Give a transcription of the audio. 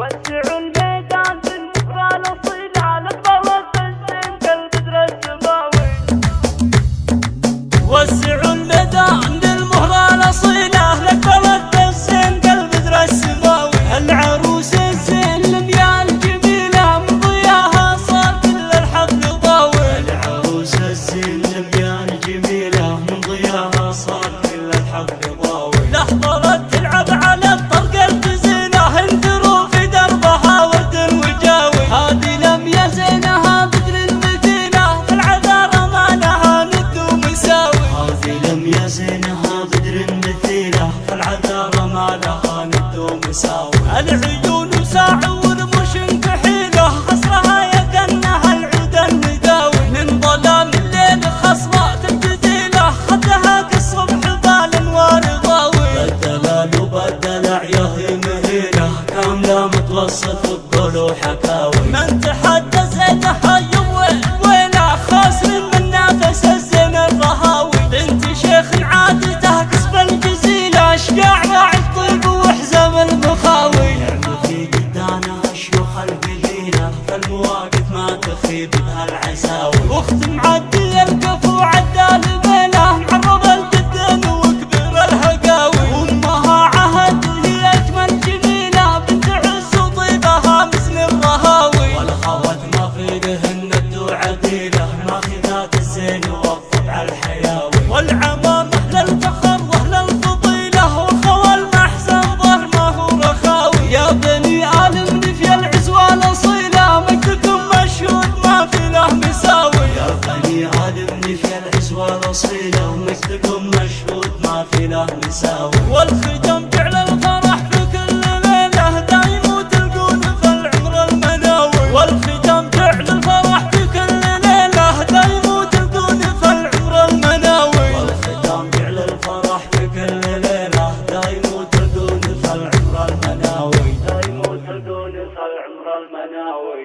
وسعوا الميدان بالبكرة نصيل على الطرف الزين كالبدر السماوي. وسعوا الميدان بالمهرة نصيله لك طرف الزين كالبدر السماوي. العروس الزين المياه الجميلة من ضياها صار كل الحفل ضاوي. العروس الزين المياه الجميلة من ضياها صار كل الحفل ضاوي. لحظة تلعب على الطرق الجزيلة انثروا في دربها ورد وجاوي. هذه لمية زينها بدر المثيلة في العذارى ما لها ند ومساوي. هذه لمية زينها بدر مثيلة في العذارى ما لها ند ومساوي. العيون ساع ورمش كحيلة خصرها يكنها العود المداوي. من ظلام الليل خصبة الجزيلة خدها كالصبح بالانوار ضاوي. بالدلال وبالدلع يهي مهيلة كاملة متوسط الضلوع حكاوي. من تحدى زينها يوم وينه خاسر من نافس الزين الرهاوي. بنت شيخ عادته كسب الجزيلة اشجاع راعي الطيب وحزام المخاوي. في قدانا شيوخ القبيلة فالمواقف ما تخيب بها العساوي. واخت معدي الكفو عدال بينه معرض الجدن وكبير الهقاوي. وامها عهد هي اجمل جميلة بنت عز وطيبها مثل الرهاوي. والخوات ما فيهن الدو عديلة ماخذات الزين والطبع الحياوي. والعمام اهل الفخر واهل الفضيلة والخوى المحسن ظهر ما هو رخاوي. يا بني آل منفي العزوة الأصيلة مجدكم مشهود ما في له مساوي. يا بني آل منفي العزوة الأصيلة ومجدكم مشهود ما في له مساوي. والختم جعل الفرح في كل ليلة دايم وتلقون في العمر المناوي. والختم جعل الفرح في كل ليلة دايم وتلقون في العمر المناوي. والختام جعل الفرح في كل ليلة دايم وتلقون في العمر المناوي. دايم وتلقون في العمر المناوي.